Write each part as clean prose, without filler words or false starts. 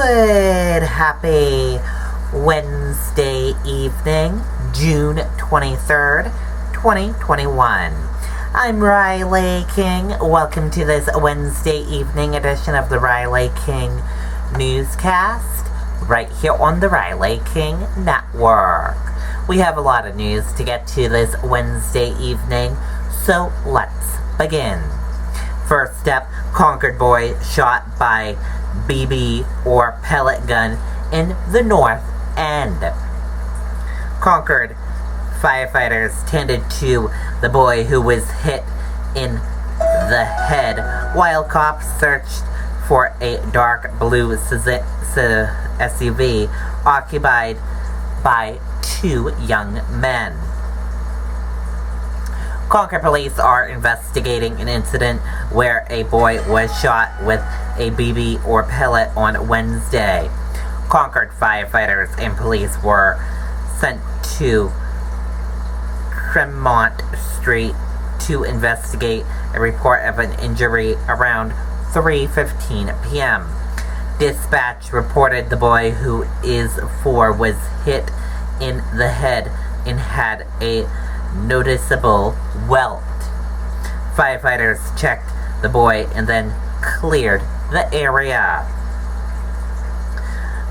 Good, happy Wednesday evening, June 23rd, 2021. I'm Riley King. Welcome to this Wednesday evening edition of the Riley King Newscast, right here on the Riley King Network. We have a lot of news to get to this Wednesday evening, so let's begin. First up, Concord boy shot by BB or pellet gun in the North End. Concord firefighters tended to the boy who was hit in the head while cops searched for a dark blue SUV occupied by two young men. Concord police are investigating an incident where a boy was shot with a BB or pellet on Wednesday. Concord firefighters and police were sent to Tremont Street to investigate a report of an injury around 3:15 p.m. Dispatch reported the boy, who is 4, was hit in the head and had a noticeable welt. Firefighters checked the boy and then cleared the area.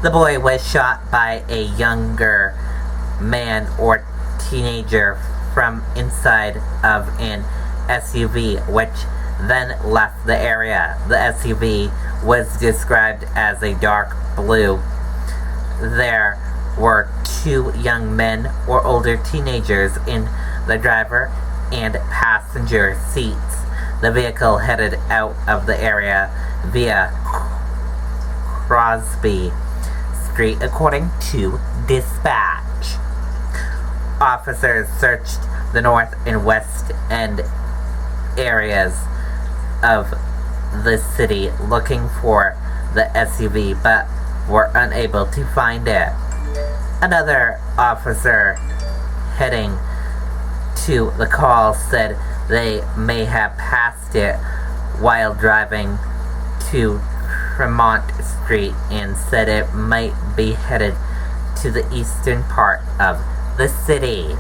The boy was shot by a younger man or teenager from inside of an SUV, which then left the area. The SUV was described as a dark blue. There were two young men or older teenagers in the driver and passenger seats. The vehicle headed out of the area via Crosby Street, according to dispatch. Officers searched the North and West End areas of the city looking for the SUV, but were unable to find it. Another officer heading to the call said they may have passed it while driving to Tremont Street and said it might be headed to the eastern part of the city.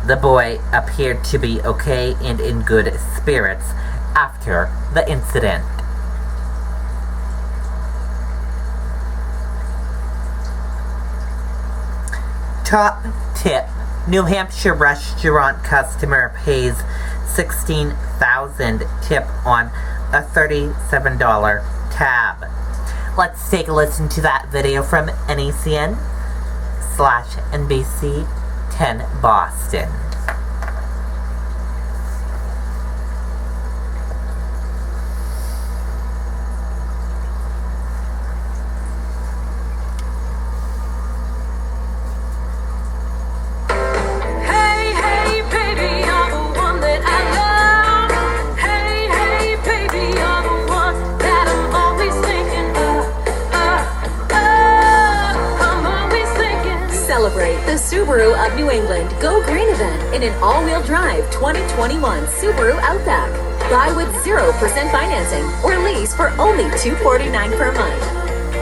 The boy appeared to be okay and in good spirits after the incident. Top tip. New Hampshire restaurant customer pays $16,000 tip on a $37 tab. Let's take a listen to that video from NECN/NBC 10 Boston. Celebrate the Subaru of New England Go Green event in an all-wheel drive 2021 Subaru Outback. Buy with 0% financing or lease for only $249 per month.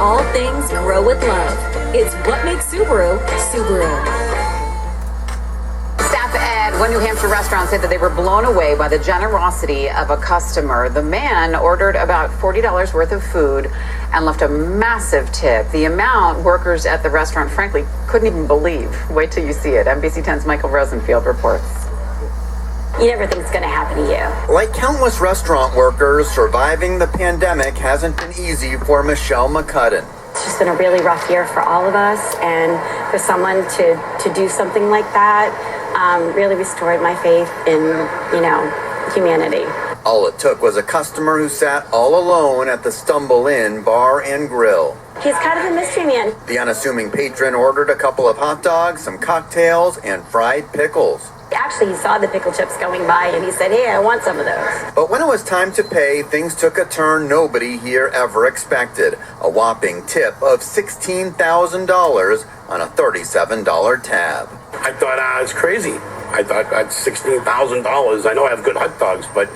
All things grow with love. It's what makes Subaru, Subaru. Staff at one New Hampshire restaurant said that they were blown away by the generosity of a customer. The man ordered about $40 worth of food and left a massive tip. The amount workers at the restaurant, frankly, couldn't even believe. Wait till you see it. NBC 10's Michael Rosenfield reports. You never think it's going to happen to you. Like countless restaurant workers, surviving the pandemic hasn't been easy for Michelle McCudden. It's just been a really rough year for all of us, and for someone to do something like that really restored my faith in, humanity. All it took was a customer who sat all alone at the Stumble Inn Bar and Grill. He's kind of a mystery man. The unassuming patron ordered a couple of hot dogs, some cocktails, and fried pickles. Actually, he saw the pickle chips going by, and he said, hey, I want some of those. But when it was time to pay, things took a turn nobody here ever expected. A whopping tip of $16,000 on a $37 tab. I thought I was crazy. I thought that's $16,000. I know I have good hot dogs, but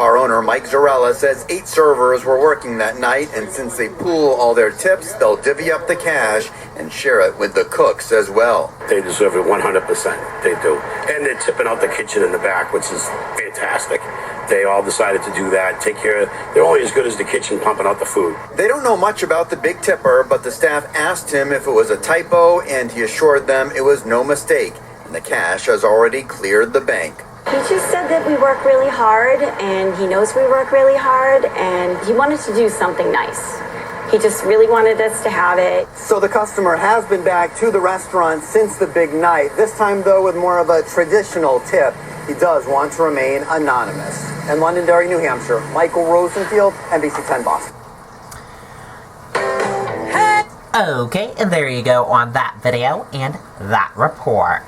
bar owner Mike Zarella says 8 servers were working that night, and since they pool all their tips, they'll divvy up the cash and share it with the cooks as well. They deserve it 100%. They do. And they're tipping out the kitchen in the back, which is fantastic. They all decided to do that, take care of, they're only as good as the kitchen pumping out the food. They don't know much about the big tipper, but the staff asked him if it was a typo, and he assured them it was no mistake, and the cash has already cleared the bank. He just said that we work really hard, and he knows we work really hard, and he wanted to do something nice. He just really wanted us to have it. So the customer has been back to the restaurant since the big night, this time though with more of a traditional tip. He does want to remain anonymous. In Londonderry, New Hampshire, Michael Rosenfield, NBC 10 Boston. Okay, and there you go on that video and that report.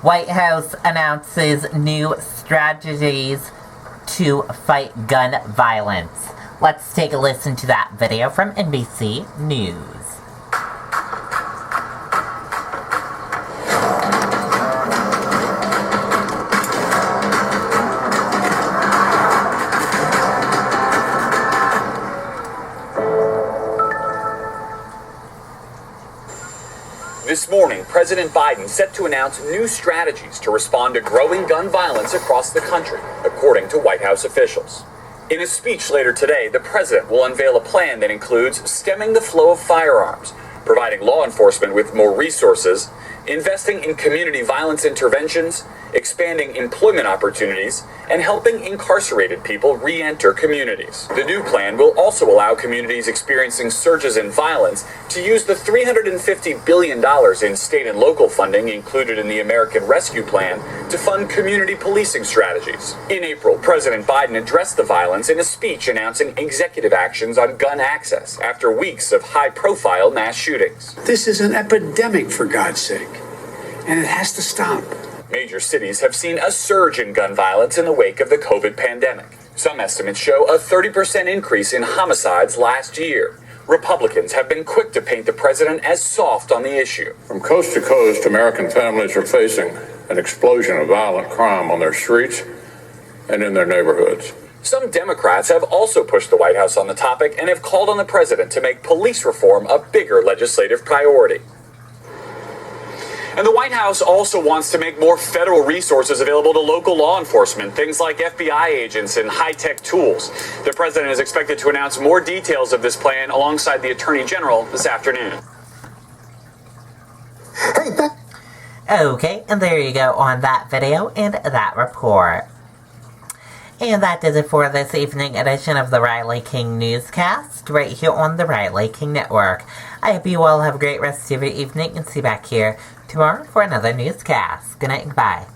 White House announces new strategies to fight gun violence. Let's take a listen to that video from NBC News. This morning, President Biden set to announce new strategies to respond to growing gun violence across the country, according to White House officials. In a speech later today, the president will unveil a plan that includes stemming the flow of firearms, providing law enforcement with more resources, investing in community violence interventions, expanding employment opportunities, and helping incarcerated people re-enter communities. The new plan will also allow communities experiencing surges in violence to use the $350 billion in state and local funding included in the American Rescue Plan to fund community policing strategies. In April, President Biden addressed the violence in a speech announcing executive actions on gun access after weeks of high-profile mass shootings. This is an epidemic, for God's sake, and it has to stop. Major cities have seen a surge in gun violence in the wake of the COVID pandemic. Some estimates show a 30% increase in homicides last year. Republicans have been quick to paint the president as soft on the issue. From coast to coast, American families are facing an explosion of violent crime on their streets and in their neighborhoods. Some Democrats have also pushed the White House on the topic and have called on the president to make police reform a bigger legislative priority. And the White House also wants to make more federal resources available to local law enforcement, things like FBI agents and high-tech tools. The president is expected to announce more details of this plan alongside the Attorney General this afternoon. Okay, and there you go on that video and that report. And that does it for this evening edition of the Riley King Newscast, right here on the Riley King Network. I hope you all have a great rest of your evening and see you back here tomorrow for another newscast. Good night and bye.